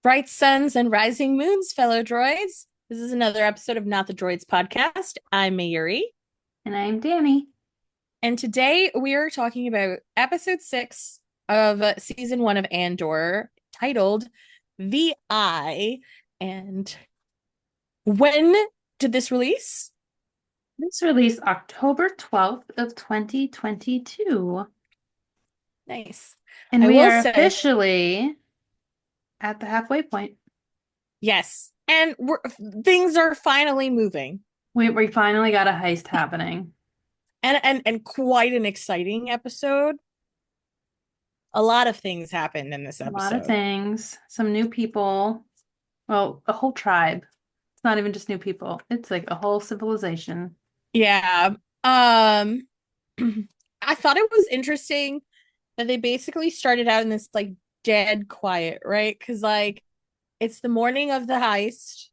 Bright suns and rising moons, fellow droids. This is another episode of Not the Droids podcast. I'm Mayuri, And I'm Danny. and today we are talking about episode 6 of season 1 of Andor, titled The Eye. And when did this release? This released October 12th of 2022. Nice. And I we will are say, officially at the halfway point. yes. And things are finally moving. We finally got a heist happening. And quite an exciting episode. A lot of things happened in this A lot of episode. things, some new people. Well, a whole tribe. It's not even just new people. It's like a whole civilization. Yeah. I thought it was interesting that they basically started out in this like dead quiet, right? Because like it's the morning of the heist.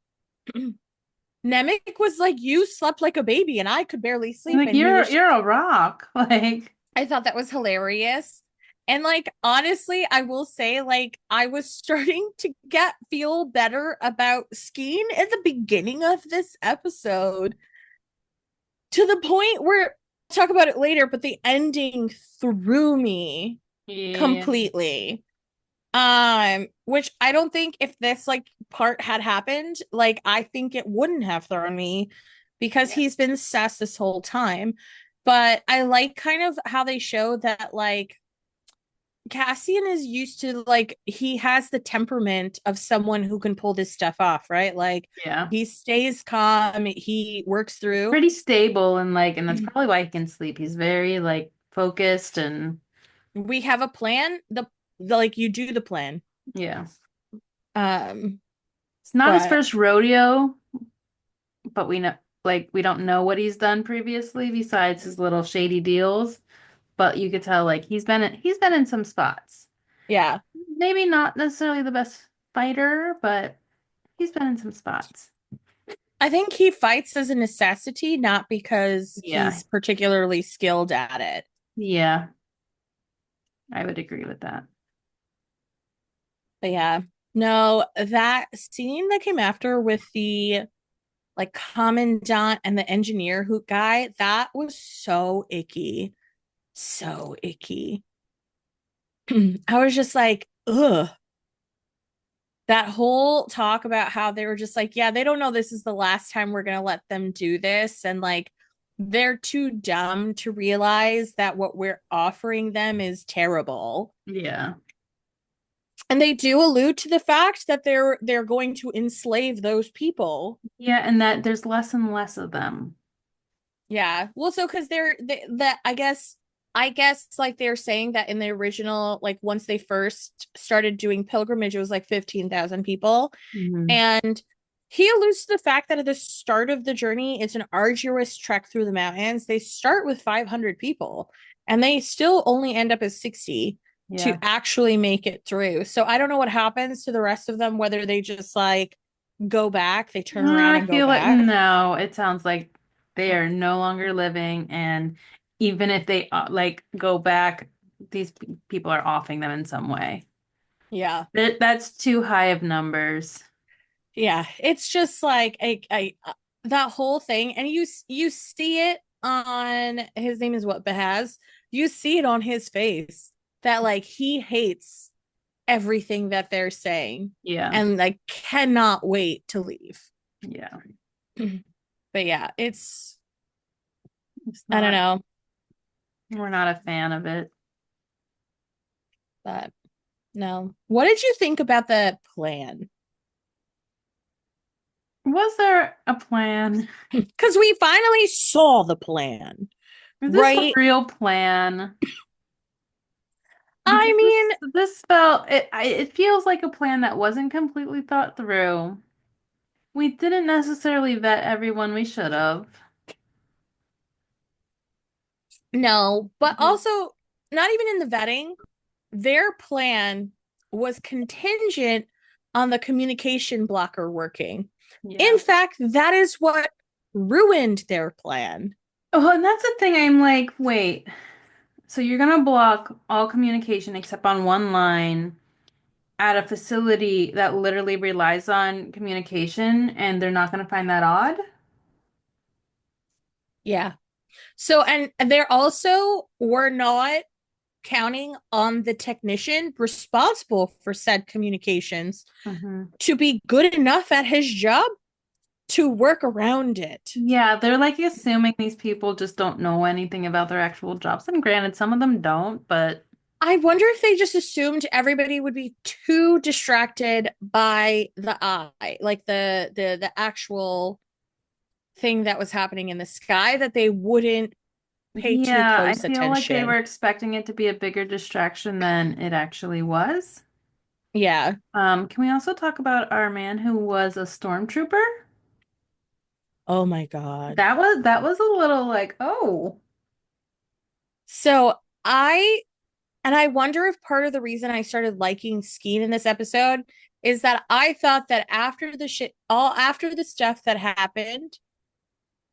Nemec was like, "You slept like a baby, and I could barely sleep," Like and he was. you're a rock. Like I thought that was hilarious. And like honestly, I will say like I was starting to get feel better about Skeen at the beginning of this episode to the point where I'll talk about it later, but the ending threw me yeah. completely. Which I don't think if this like part had happened, like I think it wouldn't have thrown me because Yeah. he's been sus this whole time. But I like kind of how they show that like Cassian is used to like he has the temperament of someone who can pull this stuff off, right? Like Yeah. he stays calm, he works through. Pretty stable and that's probably why he can sleep. He's very like focused and We have a plan. The like you do the plan. yeah. Um, It's not his but first rodeo, but we know like we don't know what he's done previously besides his little shady deals. But you could tell like he's been in some spots. yeah, Maybe not necessarily the best fighter, but he's been in some spots. I think he fights as a necessity, not because Yeah. he's particularly skilled at it. Yeah, I would agree with that. But yeah, no, that scene that came after with the like commandant and the engineer who guy, that was so icky. So icky. I was just like, ugh. That whole talk about how they were just like, yeah, they don't know this is the last time we're going to let them do this. And like, they're too dumb to realize that what we're offering them is terrible. Yeah. And they do allude to the fact that they're going to enslave those people. Yeah, and that there's less and less of them. Yeah. Well, so because that I guess like they're saying that in the original, like once they first started doing pilgrimage, it was like 15,000 people. Mhm. And he alludes to the fact that at the start of the journey, it's an arduous trek through the mountains. They start with 500 people and they still only end up as 60 to Yeah. actually make it through. So I don't know what happens to the rest of them, whether they just like go back, they turn around I and go feel like back. no, it sounds like they are no longer living, and even if they like go back, these people are offing them in some way. Yeah. That's too high of numbers. Yeah. It's just like that whole thing. And you see it on his name is what Behaz. You see it on his face that like he hates everything that they're saying Yeah, and like cannot wait to leave. yeah. But yeah, It's I don't not. know, We're not a fan of it. but no. What did you think about the plan? Was there a plan? Because we finally saw the plan, Is this a right? real plan? I Because mean, this felt it feels like a plan that wasn't completely thought through. We didn't necessarily vet everyone we should have. no, but also not even in the vetting, their plan was contingent on the communication blocker working. In Yeah. fact, that is what ruined their plan. Oh, and that's the thing. I'm like, wait. So you're gonna block all communication except on one line, at a facility that literally relies on communication and they're not going to find that odd. Yeah. So, and they're also were not counting on the technician responsible for said communications Hmm. to be good enough at his job to work around it. Yeah, they're like assuming these people just don't know anything about their actual jobs. And granted, some of them don't, but I wonder if they just assumed everybody would be too distracted by the eye, like the actual thing that was happening in the sky, that they wouldn't pay too yeah, I close feel like they attention. were expecting it to be a bigger distraction than it actually was. Yeah. Can we also talk about our man who was a stormtrooper? Oh my God. That was a little like, oh, So I and I wonder if part of the reason I started liking Skeen in this episode is that I thought that after the stuff that happened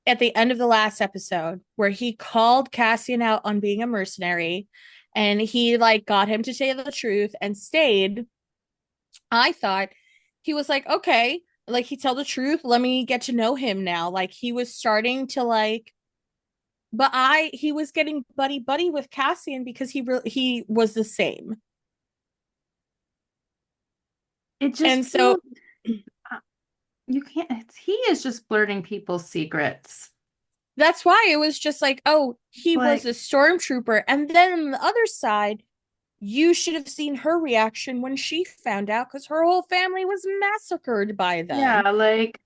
at the end of the last episode, where he called Cassian out on being a mercenary and he like got him to say the truth and stayed, I thought he was like, okay, like he tell the truth, let me get to know him now. Like he was starting to like, but I he was getting buddy buddy with Cassian because he was the same. it And just so feels you can't he is just flirting people's secrets. that's why it was just like, oh, he was Like, a stormtrooper. And then on the other side, you should have seen her reaction when she found out because her whole family was massacred by yeah, them. like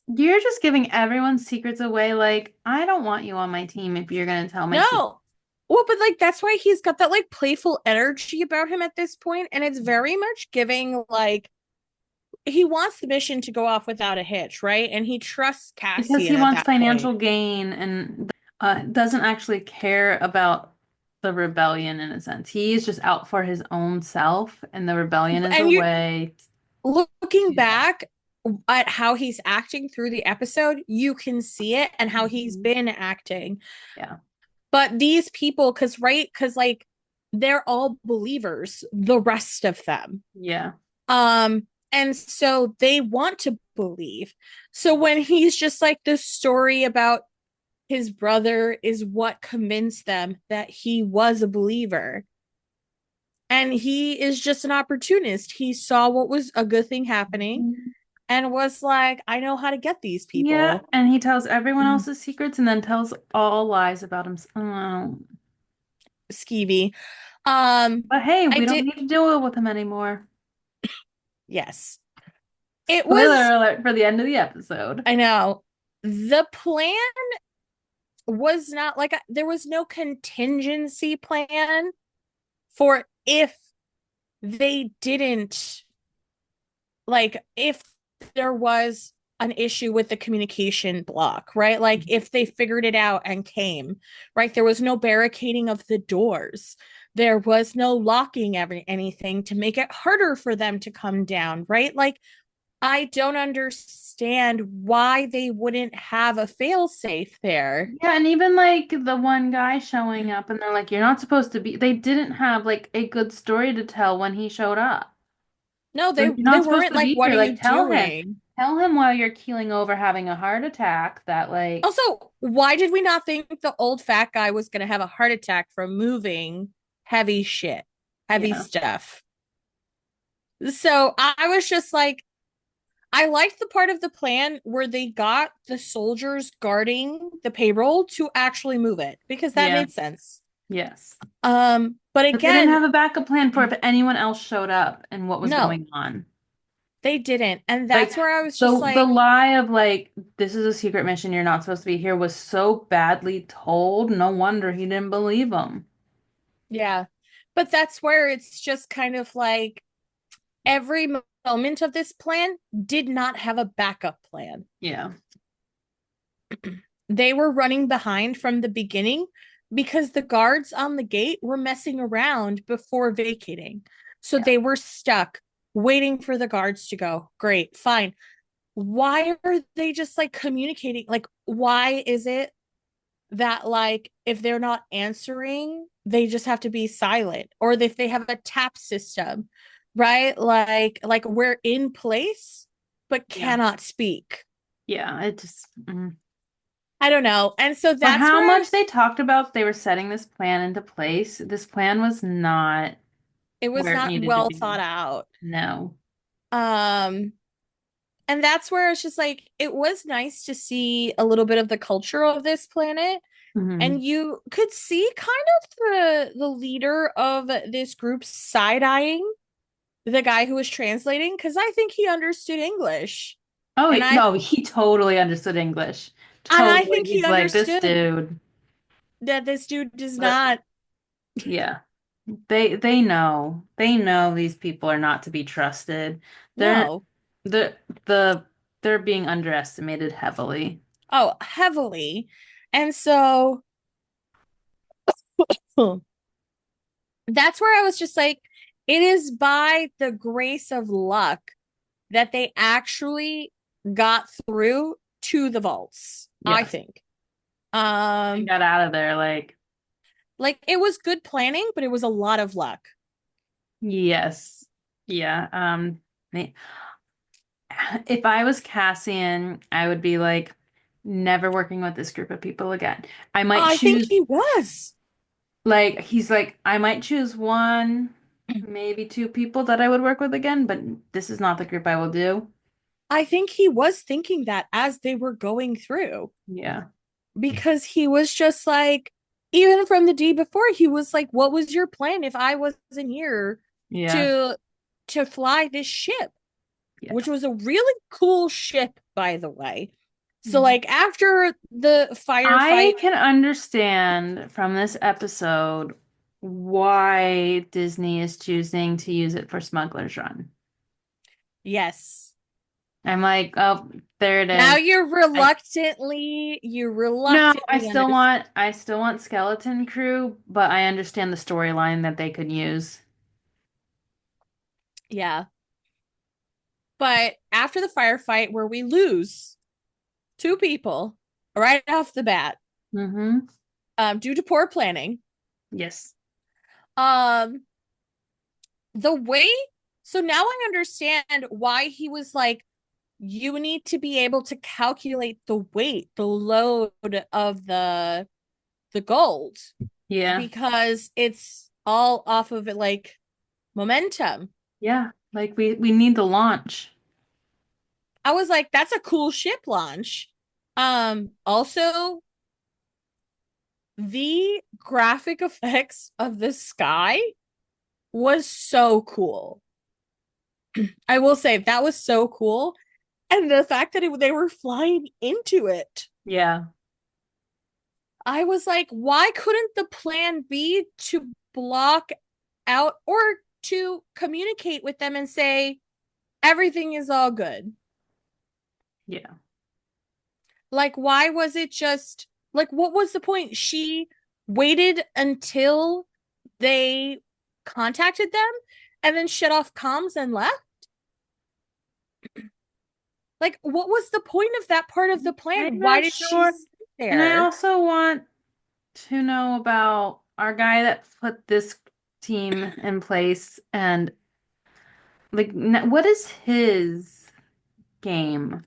you're just giving everyone's secrets away. Like, I don't want you on my team if you're gonna tell my secret. No. Well, but like that's why he's got that like playful energy about him at this point, and it's very much giving like he wants the mission to go off without a hitch, right? And he trusts Because he Cassian at wants that point. financial gain and doesn't actually care about the rebellion in a sense. He's just out for his own self, and the rebellion is a And you way looking to that. back at how he's acting through the episode, you can see it and how he's Mhm. been acting. Yeah. But these people, because like they're all believers, the rest of them. Yeah. And so they want to believe. So when he's just like the story about his brother is what convinced them that he was a believer. And he is just an opportunist. He saw what was a good thing happening Mhm. and was like, I know how to get these Yeah, people. and he tells everyone else's secrets and then tells all lies about himself. Oh. Skeevy. Um, But hey, I we don't did, need to deal with him anymore. yes. It Spoiler was, alert for the end of the episode. I know, the plan was not like there was no contingency plan for if they didn't, like, if there was an issue with the communication block, right? Like, if they figured it out and came, right? There was no barricading of the doors. There was no locking anything to make it harder for them to come down, right? Like, I don't understand why they wouldn't have a fail safe there. Yeah, and even like the one guy showing up and they're like, you're not supposed to be, they didn't have like a good story to tell when he showed up. No, Like, you're they not supposed weren't to like, be what here. are Like, you doing? tell him while you're keeling over having a heart attack that like, Also, why did we not think the old fat guy was going to have a heart attack from moving heavy shit, heavy yeah, stuff? So I was just like, I liked the part of the plan where they got the soldiers guarding the payroll to actually move it because that yeah, made sense. yes. But But they didn't again, have a backup plan for if anyone else showed up and what was no, going on. they didn't. And Like that's where I was just the like, lie of like this is a secret mission, you're not supposed to be here was so badly told. No wonder he didn't believe him. yeah. But that's where it's just kind of like every moment of this plan did not have a backup plan. Yeah. They were running behind from the beginning because the guards on the gate were messing around before vacating. So Yeah. they were stuck waiting for the guards to go. Great, fine. Why are they just like communicating? Like, why is it that, like, if they're not answering, they just have to be silent? Or if they have a tap system, right? Like we're in place but Yeah. cannot speak. Yeah, it just I don't know. And so for that's how where much they talked about they were setting this plan into place, this plan was not it was where it not needed to well be. thought out. No. Um and that's where it's just like it was nice to see a little bit of the culture of this planet, Hmm. and you could see kind of the leader of this group side-eyeing the guy who was translating because I think he understood English. Oh, And I no, he totally understood English. and I Totally. think he He's like, this understood dude. that this dude does But not. yeah. They know these people are not to be trusted. They're No. the the they're being underestimated heavily. Oh, heavily. And so that's where I was just like, it is by the grace of luck that they actually got through to the vaults, I Yes. think. They Um, got out of there like, like it was good planning, but it was a lot of luck. yes. Yeah. If I was Cassian, I would be like, never working with this group of people again. I might I think choose, he was. like, he's like, I might choose one, maybe two people that I would work with again, but this is not the group I will do. I think he was thinking that as they were going through, Yeah. because he was just like, even from the day before, he was like, "What was your plan if I wasn't here Yeah. to fly this ship?" Yeah. Which was a really cool ship, by the way. So, Mhm. like, after the I firefight, can understand from this episode why Disney is choosing to use it for Smuggler's Run. yes. I'm like, oh, there it Now is. I you No, reluctantly understand. I still want Skeleton Crew, but I understand the storyline that they could use. Yeah. But after the firefight, where we lose two people right off the bat, Mm-hmm. due to poor planning, Yes. um, the way, so now I understand why he was like, you need to be able to calculate the weight, the load of the gold Yeah. because it's all off of it like momentum. Yeah. Like we need the launch. I was like, that's a cool ship launch. Also the graphic effects of the sky was so cool. I will say that was so cool. And the fact that they were flying into it, Yeah. I was like, why couldn't the plan be to block out or to communicate with them and say, everything is all good? Yeah. Like, why was it just like, what was the point? She waited until they contacted them and then shut off comms and left. Like, what was the point of that part of the I'm plan? Why not did she sure. sit And I there? also want to know about our guy that put this team in place and like what is his game?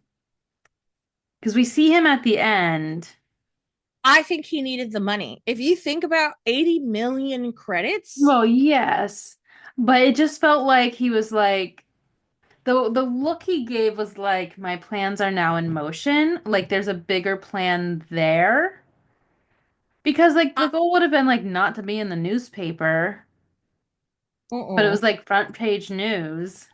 Because we see him at the end. I think he needed the money. If you think about 80 million credits, Well, yes, but it just felt like he was like the look he gave was like my plans are now in motion. Like there's a bigger plan there. Because like uh, the goal would have been like not to be in the newspaper, but it uh-uh. was like front page news.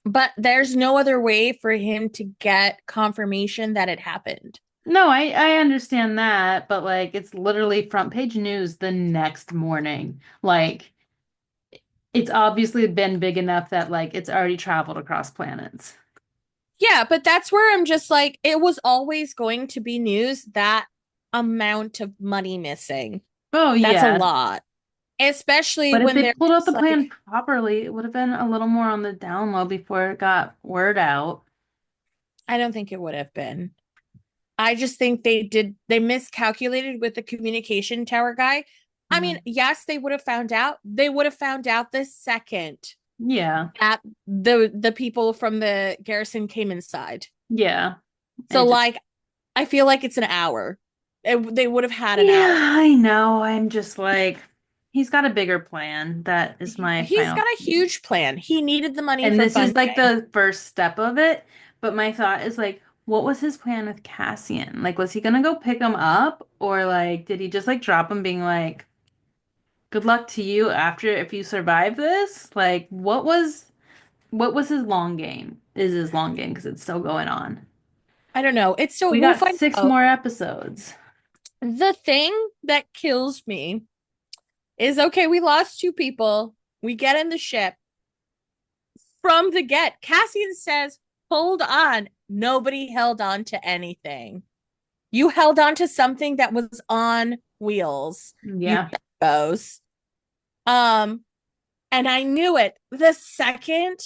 But there's no other way for him to get confirmation that it happened. No, I understand that, but like it's literally front page news the next morning. Like it's obviously been big enough that like it's already traveled across planets. Yeah, but that's where I'm just like, it was always going to be news that amount of money missing. Oh That's a yeah. lot, especially But if when they they're pulled out just the plan like, properly, it would have been a little more on the down low before it got word out. I don't think it would have been. I just think they miscalculated with the communication tower guy. I mean, yes, they would have found out. They would have found out the second Yeah. that the people from the garrison came inside. Yeah. So It just, like I feel like it's an hour. They would have had an yeah, hour. I know. I'm just like, he's got a bigger plan. That is my He's final. got a huge plan. He needed the money And for this is funding. like the first step of it. But my thought is like, what was his plan with Cassian? Like, was he gonna go pick him up? Or like, did he just like drop him being like, good luck to you after if you survive this? Like, what was his long game? Is his long game because it's still going on. I don't know. It's still We we'll got find six out. more episodes. The thing that kills me is okay, we lost two people. We get in the ship. From the get, Cassian says, hold on. Nobody held on to anything. You held on to something that was on wheels. You Yeah. goes. Um, and I knew it the second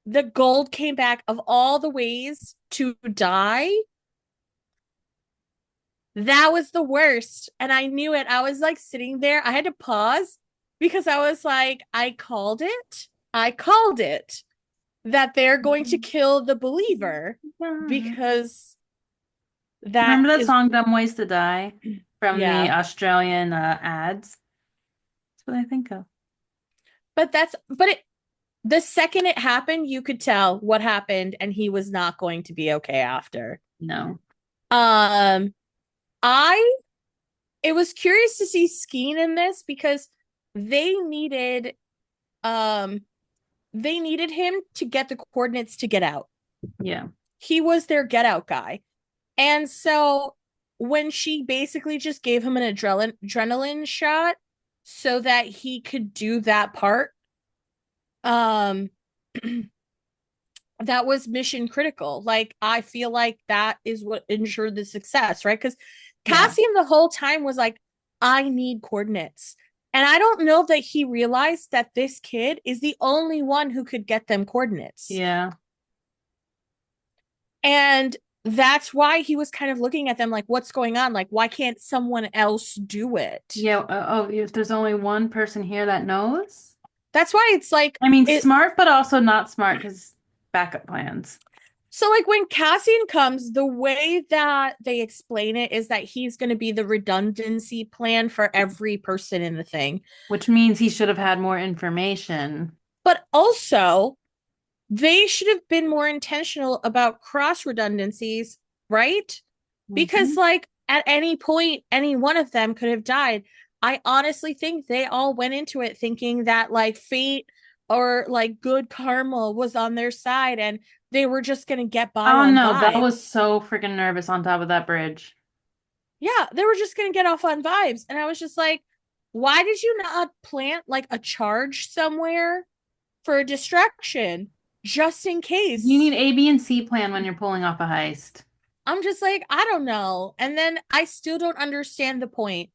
the gold came back of all the ways to die. That was the worst. And I knew it. I was like sitting there. I had to pause because I was like, I called it. I called it that they're going to kill the believer because that Remember that is, song Dumb Ways to Die from the yeah. Australian ads? That's what I think of. But it, the second it happened, you could tell what happened and he was not going to be okay after. No. Um, I it was curious to see Skeen in this because they needed um they needed him to get the coordinates to get out. Yeah. He was their get out guy. And so when she basically just gave him an adrenaline shot so that he could do that part, um that was mission critical. Like I feel like that is what ensured the success, right? Because Yeah. Cassian the whole time was like, I need coordinates. And I don't know that he realized that this kid is the only one who could get them coordinates. Yeah. And that's why he was kind of looking at them like, what's going on? Like, why can't someone else do it? Yeah. Oh, if there's only one person here that knows. That's why it's like, I mean, it, smart, but also not smart because backup plans. so like when Cassian comes, the way that they explain it is that he's going to be the redundancy plan for every person in the thing. Which means he should have had more information. But also, they should have been more intentional about cross redundancies, right? Because Hmm. like at any point any one of them could have died. I honestly think they all went into it thinking that like fate or like good karma was on their side and they were just going to get by Oh on no, that was vibes. so freaking nervous on top of that bridge. Yeah, they were just going to get off on vibes and I was just like, why did you not plant like a charge somewhere for a distraction just in You need case? A, B, and C plan when you're pulling off a heist. I'm just like, I don't know. And then I still don't understand the point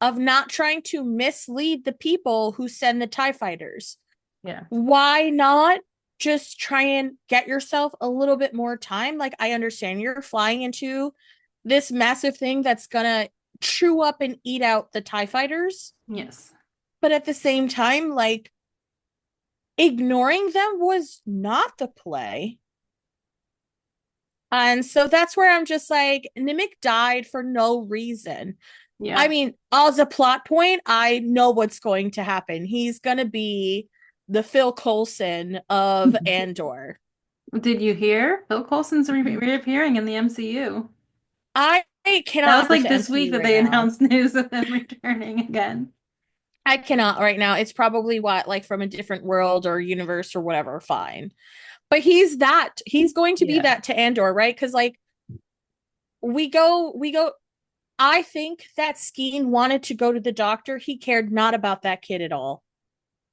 of not trying to mislead the people who send the TIE fighters. Yeah. Why not just try and get yourself a little bit more time? Like, I understand you're flying into this massive thing that's gonna chew up and eat out the TIE fighters. Yes. But at the same time, like, ignoring them was not the play. And so that's where I'm just like, Nimic died for no reason. I Yeah. mean, as a plot point, I know what's going to happen. He's going to be the Phil Coulson of Andor. Did you hear? Phil Coulson's reappearing in the MCU. I That cannot was with like the this week MCU that right they now. announced news of him returning again. I cannot right now. It's probably what, like from a different world or universe or whatever. Fine. But he's that. He's going to be Yeah. that to Andor, right? Because like we go. I think that Skeen wanted to go to the doctor. He cared not about that kid at all.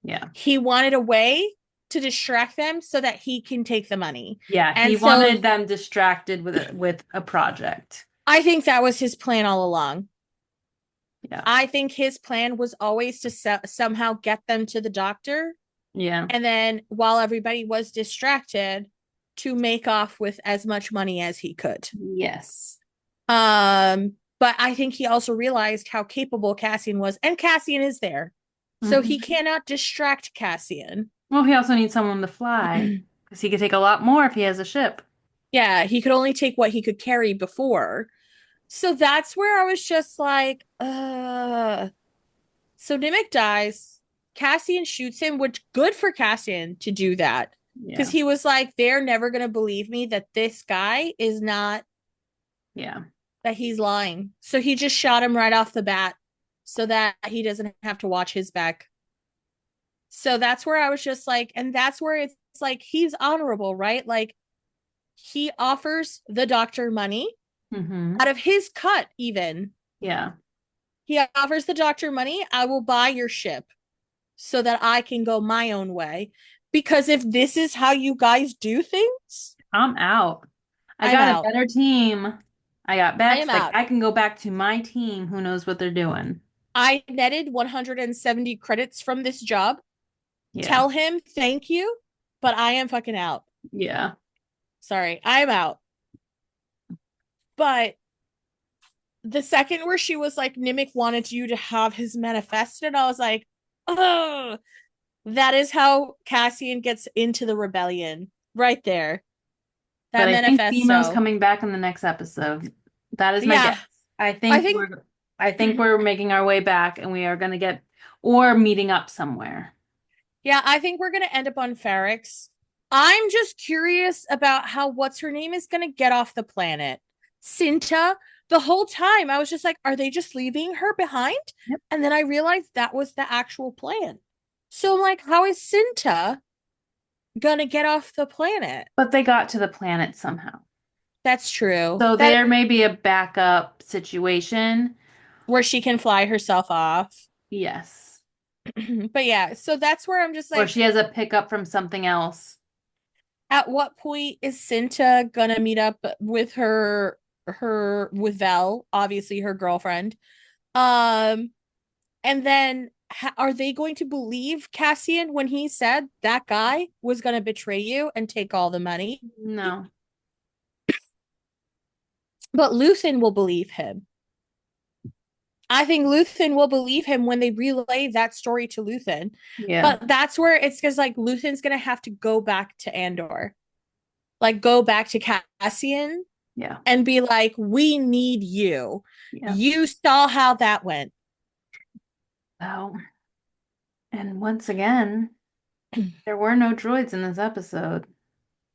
Yeah. He wanted a way to distract them so that he can take the money. Yeah. He And so wanted them distracted with a project. I think that was his plan all along. Yeah. I think his plan was always to somehow get them to the doctor. Yeah. And then while everybody was distracted, to make off with as much money as he could. Yes. Um, But I think he also realized how capable Cassian was, and Cassian is there. So he Hmm. cannot distract Cassian. Well, he also needs someone to fly because he could take a lot more if he has a ship. Yeah, he could only take what he could carry before. So that's where I was just like, So Nimmick dies. Cassian shoots him, which good for Cassian to do that. Because Yeah. he was like, they're never gonna believe me that this guy is not Yeah. that he's lying. So he just shot him right off the bat so that he doesn't have to watch his back. So that's where I was just like, and that's where it's like he's honorable, right? Like he offers the doctor money Hmm. out of his cut, even. Yeah. He offers the doctor money. I will buy your ship so that I can go my own way. Because if this is how you guys do things, I'm out. I I'm got a out. better team. I got I Bex. am Like out. I can go back to my team who knows what they're doing. I netted 170 credits from this job. Yeah. Tell him thank you, but I am fucking out. Yeah. Sorry, I'm out. But the second where she was like, Nimmick wanted you to have his manifest, and I was like, oh, that is how Cassian gets into the rebellion. Right there. But That I think Bemo's manifesto. coming back in the next episode. That is my guess. Yeah. I I think think we're I think we're making our way back and we are gonna get or meeting up somewhere. yeah, I think we're gonna end up on Ferrix. I'm just curious about how what's her name is gonna get off the planet. Cinta, the whole time I was just like, are they just leaving her behind? Yep. And then I realized that was the actual plan. So I'm like, how is Cinta gonna get off the planet? But they got to the planet somehow. That's true. So That there may be a backup situation. where she can fly herself off. Yes. But yeah, so that's where I'm just Or like, she has a pickup from something else. at what point is Cinta gonna meet up with her with Vel, obviously her girlfriend? Um, and then are they going to believe Cassian when he said that guy was gonna betray you and take all the money? No. But Luthen will believe him. I think Luthen will believe him when they relay that story to Luthen. Yeah. But that's where it's because like Luthen's gonna have to go back to Andor, like go back to Cassian Yeah. and be like, we need you. Yeah. You saw how that went. Oh. And once again, there were no droids in this episode.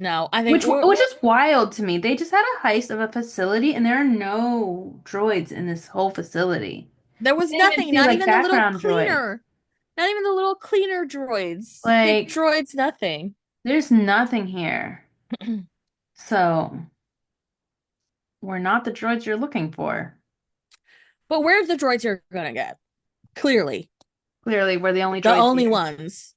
No, I think Which is wild to me. They just had a heist of a facility and there are no droids in this whole facility. there We was didn't even nothing, see not like even the little background droids. cleaner, not even the little cleaner droids. The Like droids, nothing. there's nothing here. So we're not the droids you're looking for. But where the droids are gonna get? Clearly, Clearly, we're the only the droids only here. ones.